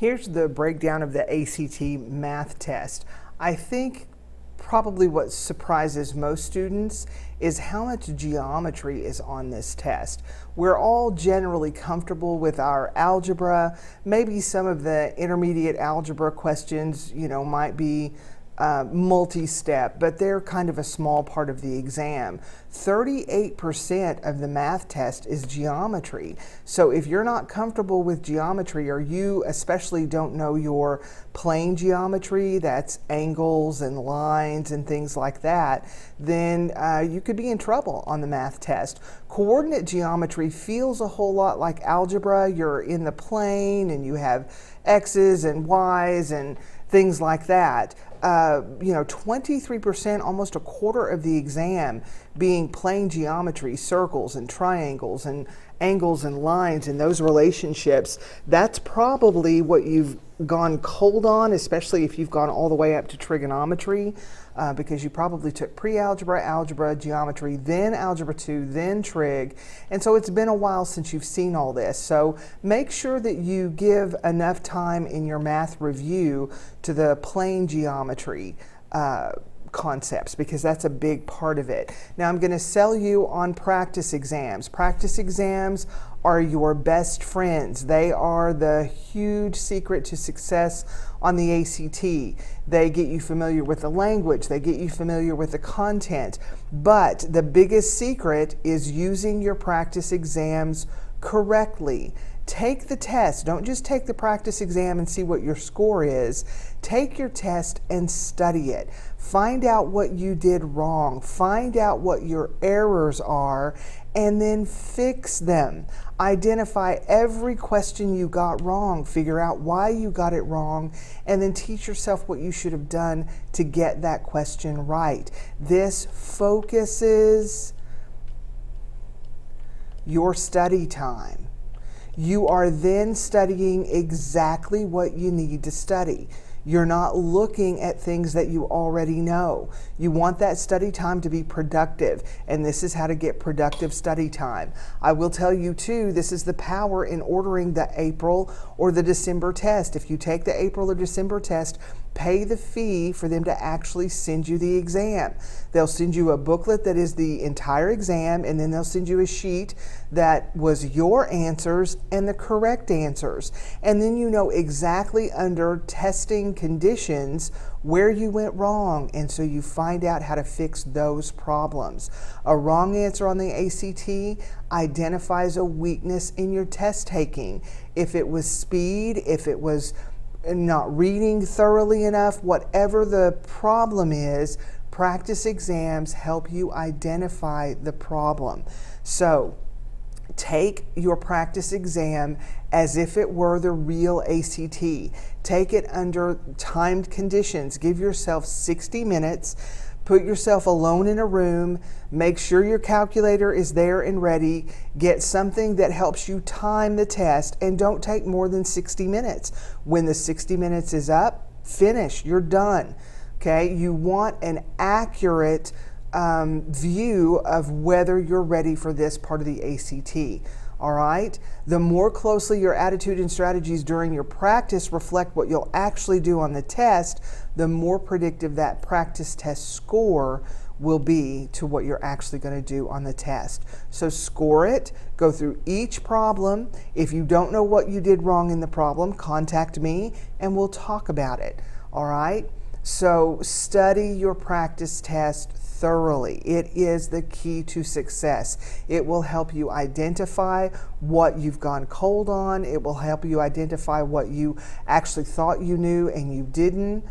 Here's the breakdown of the ACT math test. I think probably what surprises most students is how much geometry is on this test. We're all generally comfortable with our algebra. Maybe some of the intermediate algebra questions, might be multi-step, but they're kind of a small part of the exam. 38% of the math test is geometry. So if you're not comfortable with geometry, or you especially don't know your plane geometry, that's angles and lines and things like that, then you could be in trouble on the math test. Coordinate geometry feels a whole lot like algebra. You're in the plane and you have X's and Y's and things like that. 23%, almost a quarter of the exam being plane geometry, circles and triangles and angles and lines and those relationships. That's probably what you've gone cold on, especially if you've gone all the way up to trigonometry, because you probably took pre-algebra, algebra, geometry, then algebra 2, then trig. And so it's been a while since you've seen all this. So make sure that you give enough time in your math review to the plane geometry concepts, because that's a big part of it. Now I'm going to sell you on practice exams. Practice exams are your best friends. They are the huge secret to success on the ACT. They get you familiar with the language, they get you familiar with the content, but the biggest secret is using your practice exams correctly. Take the test. Don't just take the practice exam and see what your score is. Take your test and study it. Find out what you did wrong. Find out what your errors are, and then fix them. Identify every question you got wrong. Figure out why you got it wrong, and then teach yourself what you should have done to get that question right. This focuses your study time. You are then studying exactly what you need to study. You're not looking at things that you already know. You want that study time to be productive, and this is how to get productive study time. I will tell you too, this is the power in ordering the April or the December test. If you take the April or December test, pay the fee for them to actually send you the exam. They'll send you a booklet that is the entire exam, and then they'll send you a sheet that was your answers and the correct answers. And then you know exactly under testing conditions where you went wrong, and so you find out how to fix those problems. A wrong answer on the ACT identifies a weakness in your test taking. If it was speed, if it was not reading thoroughly enough, whatever the problem is, practice exams help you identify the problem. So take your practice exam as if it were the real ACT. Take it under timed conditions. Give yourself 60 minutes. Put yourself alone in a room. Make sure your calculator is there and ready. Get something that helps you time the test, and don't take more than 60 minutes. When the 60 minutes is up, finish. You're done. Okay? You want an accurate view of whether you're ready for this part of the ACT. All right? The more closely your attitude and strategies during your practice reflect what you'll actually do on the test, the more predictive that practice test score will be to what you're actually going to do on the test. So score it, go through each problem. If you don't know what you did wrong in the problem, contact me and we'll talk about it. All right? So study your practice test thoroughly. It is the key to success. It will help you identify what you've gone cold on. It will help you identify what you actually thought you knew and you didn't.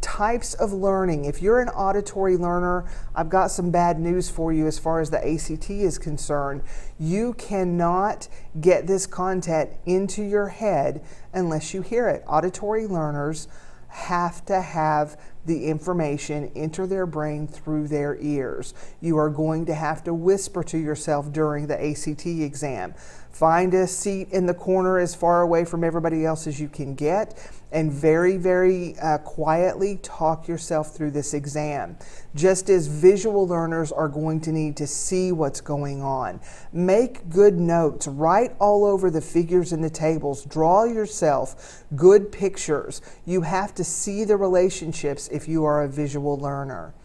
Types of learning. If you're an auditory learner, I've got some bad news for you as far as the ACT is concerned. You cannot get this content into your head unless you hear it. Auditory learners have to have the information enter their brain through their ears. You are going to have to whisper to yourself during the ACT exam. Find a seat in the corner as far away from everybody else as you can get, and very, very quietly talk yourself through this exam. Just as visual learners are going to need to see what's going on. Make good notes. Write all over the figures in the tables. Draw yourself good pictures. You have to see the relationships if you are a visual learner.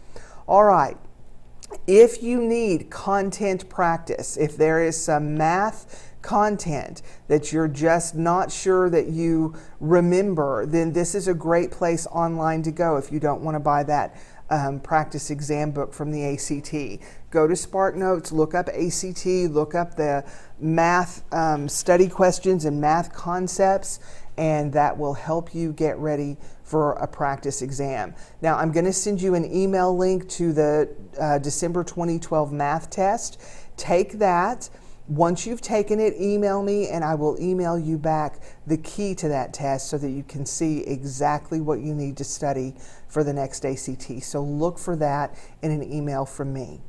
All right. If you need content practice, if there is some math content that you're just not sure that you remember, then this is a great place online to go if you don't want to buy that practice exam book from the ACT. Go to SparkNotes, look up ACT, look up the math study questions and math concepts, and that will help you get ready for a practice exam. Now, I'm going to send you an email link to the December 2012 math test. Take that. Once you've taken it, email me and I will email you back the key to that test so that you can see exactly what you need to study for the next ACT. So look for that in an email from me.